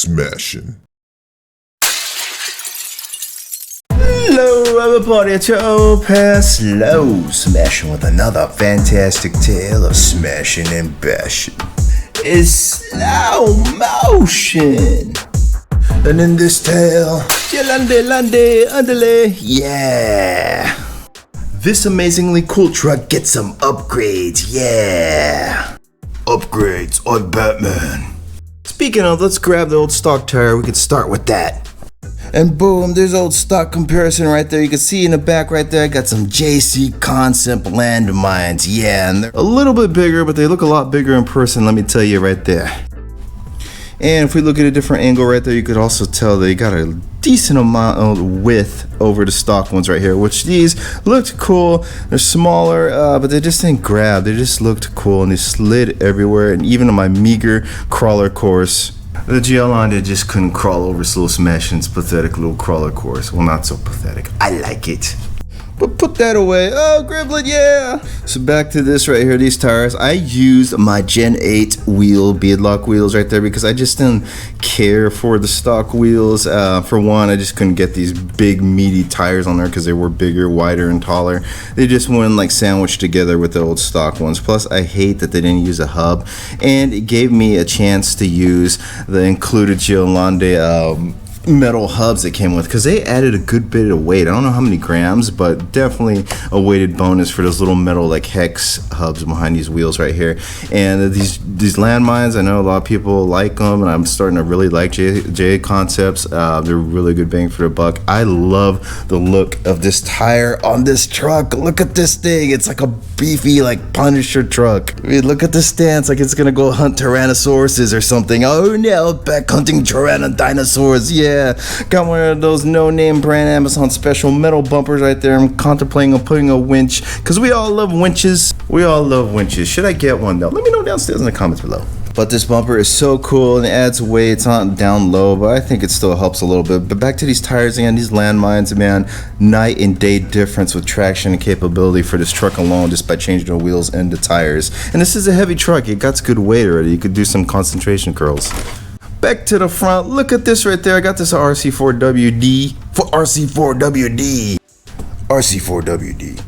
SLOSMASHN. Hello everybody, it's your old past SLOSMASHN with another fantastic tale of smashing and bashing. It's SLOmotion. And in this tale, Geolande, underlay, yeah. This amazingly cool truck gets some upgrades, yeah. Upgrades on Batman. Speaking of, let's grab the old stock tire, we can start with that. And boom, there's old stock comparison right there. You can see in the back right there, I got some JConcepts Landmines. Yeah, and they're a little bit bigger, but they look a lot bigger in person, let me tell you right there. And if we look at a different angle right there, you could also tell they got a decent amount of width over the stock ones right here, which these looked cool. They're smaller, but they just didn't grab. They just looked cool and they slid everywhere. And even on my meager crawler course, the Geolande just couldn't crawl over SLOSMASHN's pathetic little crawler course. Well, not so pathetic. I like it. But put that away. Oh, Griblet, yeah. So back to this right here, these tires. I used my Gen 8 wheel, beadlock wheels right there because I just didn't care for the stock wheels. For one, I just couldn't get these big meaty tires on there because they were bigger, wider, and taller. They just wouldn't like sandwich together with the old stock ones. Plus, I hate that they didn't use a hub. And it gave me a chance to use the included Geolande metal hubs that came with, because they added a good bit of weight. I don't know how many grams, but definitely a weighted bonus for those little metal like hex hubs behind these wheels right here. And these landmines, I know a lot of people like them, and I'm starting to really like JConcepts. They're really good bang for the buck. I love the look of this tire on this truck. Look at this thing. It's like a beefy like Punisher truck. I mean, look at the stance, like it's gonna go hunt Tyrannosauruses or something. Oh no, back hunting Tyrannosaurs. Yeah, got one of those no-name brand Amazon special metal bumpers right there. I'm contemplating on putting a winch, because we all love winches. We all love winches. Should I get one though? Let me know downstairs in the comments below. But this bumper is so cool and it adds weight. It's not down low, but I think it still helps a little bit. But back to these tires again, these landmines, man, night and day difference with traction and capability for this truck alone, just by changing the wheels and the tires. And this is a heavy truck. It got good weight already. You could do some concentration curls. Back to the front, look at this right there. I got this RC4WD for RC4WD. RC4WD.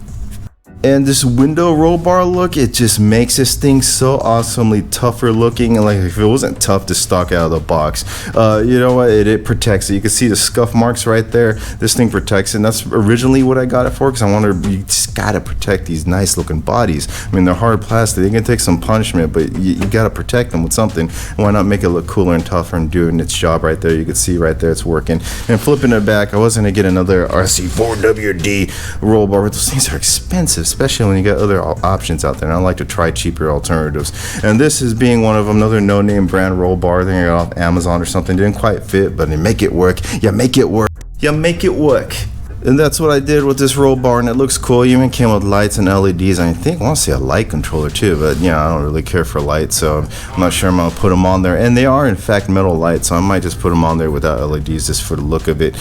And this window roll bar look, it just makes this thing so awesomely tougher looking. And like if it wasn't tough to stock out of the box, you know what, it protects it. You can see the scuff marks right there. This thing protects it, and that's originally what I got it for, because I wanted, you just gotta protect these nice looking bodies. I mean, they're hard plastic, they can take some punishment, but you gotta protect them with something. Why not make it look cooler and tougher and doing its job right there? You can see right there it's working. And flipping it back, I wasn't gonna get another RC4WD roll bar, but those things are expensive, especially when you got other options out there, and I like to try cheaper alternatives. And this is being one of them, another no-name brand roll bar. I think I got off Amazon or something. Didn't quite fit, but they make it work. You make it work. You make it work. And that's what I did with this roll bar, and it looks cool. It even came with lights and LEDs. I think I want to say a light controller too, but yeah, I don't really care for lights, so I'm not sure I'm gonna put them on there. And they are in fact metal lights, so I might just put them on there without LEDs just for the look of it.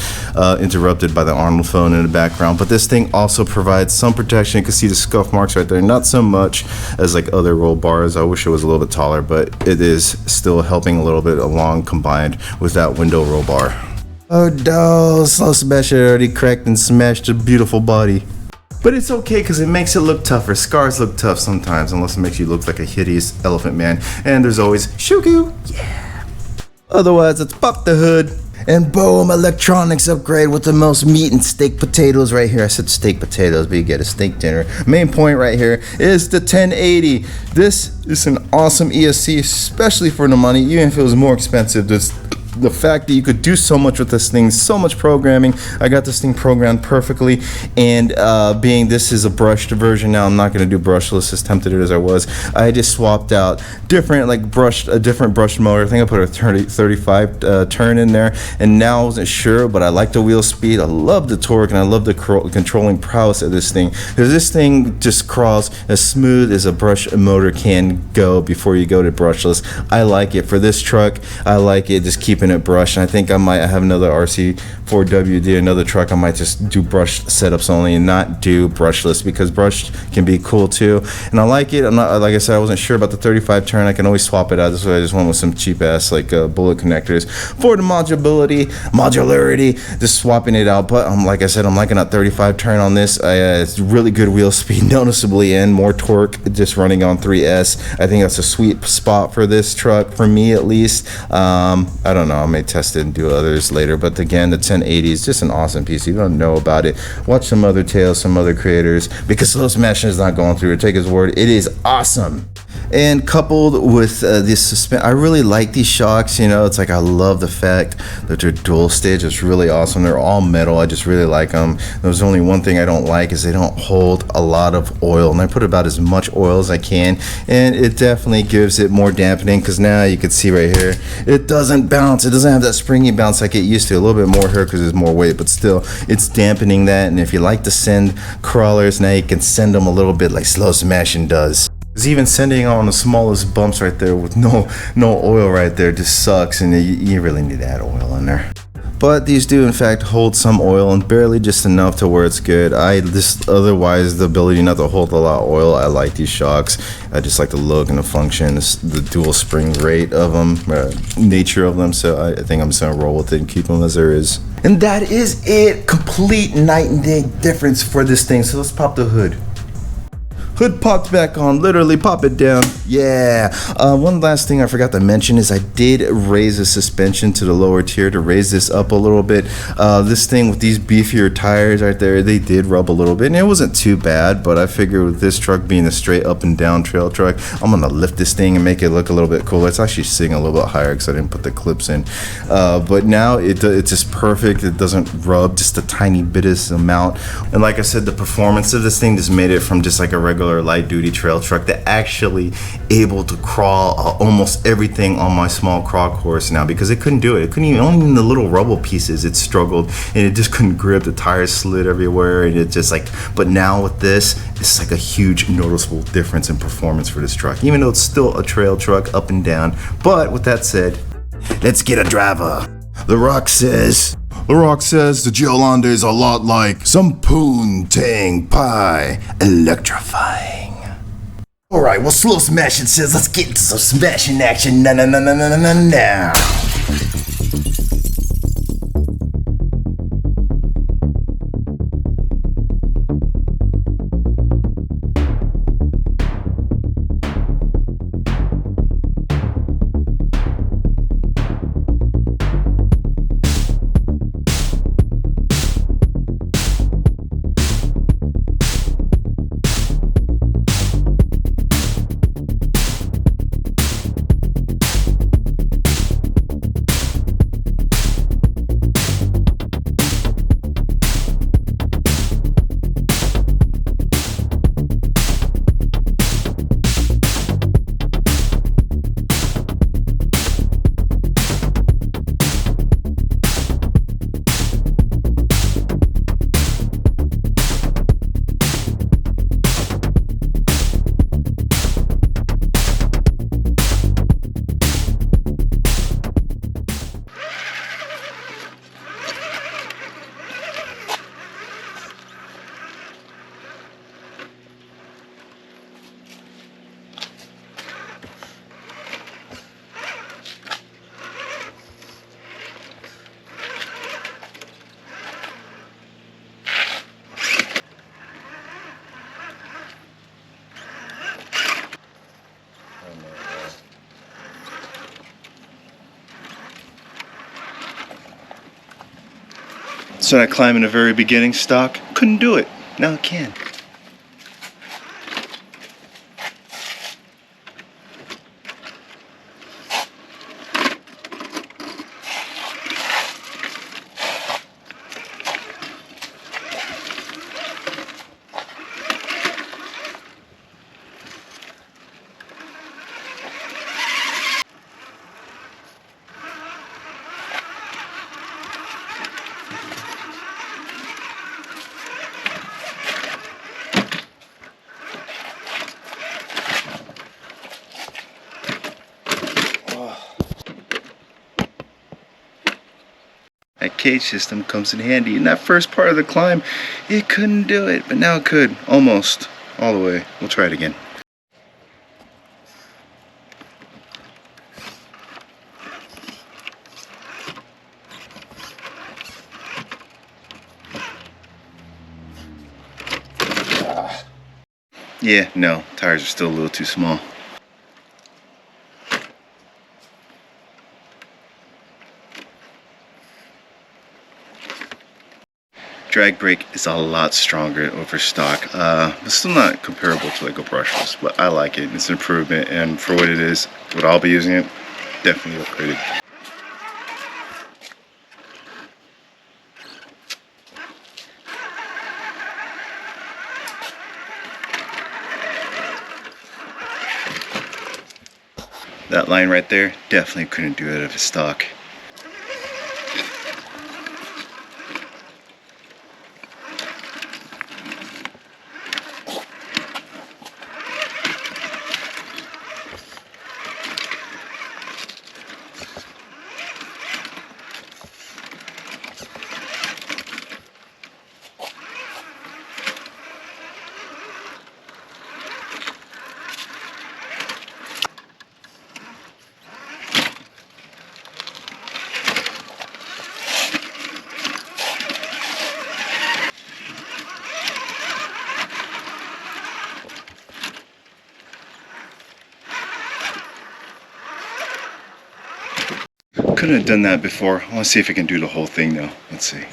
Interrupted by the Arnold phone in the background. But this thing also provides some protection. You can see the scuff marks right there. Not so much as like other roll bars. I wish it was a little bit taller, but it is still helping a little bit along combined with that window roll bar. Oh no, SLOSMASHN already cracked and smashed a beautiful body. But it's okay, because it makes it look tougher. Scars look tough sometimes, unless it makes you look like a hideous elephant man. And there's always Shugu, yeah. Otherwise, let's pop the hood. And boom, electronics upgrade with the most meat and steak potatoes right here. I said steak potatoes, but you get a steak dinner. Main point right here is the 1080. This is an awesome ESC, especially for the money, even if it was more expensive. The fact that you could do so much with this thing, so much programming. I got this thing programmed perfectly, and being this is a brushed version now, I'm not going to do brushless, as tempted as I was. I just swapped out different, like a different brushed motor. I think I put a 35 turn in there, and now I wasn't sure, but I like the wheel speed. I love the torque, and I love the controlling prowess of this thing, because this thing just crawls as smooth as a brush motor can go before you go to brushless. I like it for this truck. I like it. Just keep keeping it brushed. And I think I might have another RC4WD, another truck. I might just do brush setups only and not do brushless, because brushed can be cool too. And I like it. I'm not, like I said, I wasn't sure about the 35 turn. I can always swap it out. This is why I just went with some cheap ass like bullet connectors for the modularity, just swapping it out. But like I said, I'm liking that 35 turn on this. It's really good wheel speed noticeably, and more torque just running on 3S. I think that's a sweet spot for this truck, for me at least. I don't know, I may test it and do others later, but again, the 1080 is just an awesome piece. If you don't know about it, watch some other tales, some other creators, because SLOSMASHN is not going through it. Take his word, it is awesome. And coupled with this suspension, I really like these shocks. You know, it's like I love the fact that they're dual stage. It's really awesome. They're all metal. I just really like them. There's only one thing I don't like, is they don't hold a lot of oil, and I put about as much oil as I can, and it definitely gives it more dampening, because now you can see right here, it doesn't bounce. It doesn't have that springy bounce like it used to. A little bit more here because there's more weight, but still it's dampening that. And if you like to send crawlers, now you can send them a little bit like SLOSMASHN does. Because even sending on the smallest bumps right there with no oil right there just sucks, and you really need to add oil in there. But these do in fact hold some oil, and barely just enough to where it's good. Otherwise the ability not to hold a lot of oil. I like these shocks. I just like the look and the function, the dual spring rate of them, nature of them. So I think I'm just gonna roll with it and keep them as there is. And that is it. Complete night and day difference for this thing. So let's pop the hood. Hood popped back on, literally pop it down. Yeah. One last thing I forgot to mention is I did raise the suspension to the lower tier to raise this up a little bit. This thing with these beefier tires right there, they did rub a little bit, and it wasn't too bad, but I figured with this truck being a straight up and down trail truck, I'm gonna lift this thing and make it look a little bit cooler. It's actually sitting a little bit higher because I didn't put the clips in. But now it's just perfect. It doesn't rub just a tiny bit of amount. And like I said, the performance of this thing just made it from just like a regular light duty trail truck to actually able to crawl almost everything on my small crawl course now, because it couldn't do it. It couldn't even, only in the little rubble pieces it struggled, and it just couldn't grip. The tires slid everywhere, and it just like, but now with this, it's like a huge noticeable difference in performance for this truck, even though it's still a trail truck up and down. But with that said, let's get a driver. The Rock says the Geolande is a lot like some poontang pie, electrifying. Alright, well, SLOSMASHN says let's get into some smashing action now. So I climbed in the very beginning stock, couldn't do it, now I can. That cage system comes in handy. In that first part of the climb, it couldn't do it, but now it could, almost, all the way. We'll try it again. Yeah, no, tires are still a little too small. Drag brake is a lot stronger over stock. It's still not comparable to like a brushless, but I like it. It's an improvement, and for what it is, what I'll be using it, definitely upgraded. That line right there, definitely couldn't do it out of stock. Couldn't have done that before. I want to see if I can do the whole thing now. Let's see.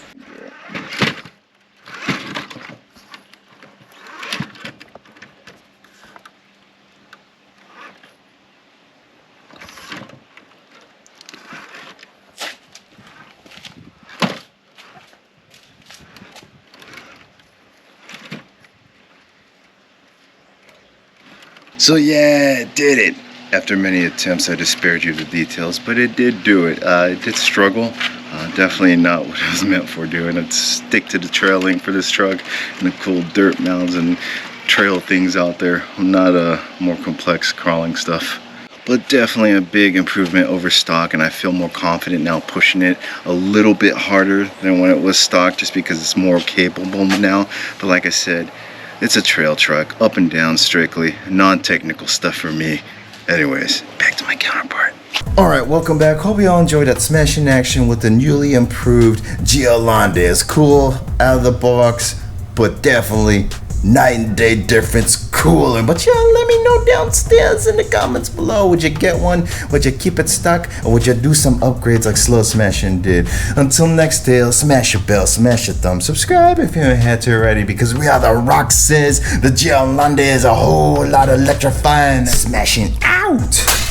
So yeah, it did it. After many attempts, I just spared you the details, but it did do it. It did struggle. Definitely not what it was meant for doing. I'd stick to the trailing for this truck and the cool dirt mounds and trail things out there. I'm not more complex crawling stuff. But definitely a big improvement over stock, and I feel more confident now pushing it a little bit harder than when it was stock, just because it's more capable now. But like I said, it's a trail truck, up and down strictly, non-technical stuff for me. Anyways, back to my counterpart. Alright, welcome back. Hope you all enjoyed that smashing action with the newly improved Geolande. It's cool, out of the box, but definitely night and day difference, cooler. But y'all let me know downstairs in the comments below. Would you get one? Would you keep it stuck? Or would you do some upgrades like SLOSMASHN did? Until next day, smash your bell, smash your thumb, subscribe if you haven't had to already, because we are the Roxes. The Geolande is a whole lot of electrifying. Smashing out.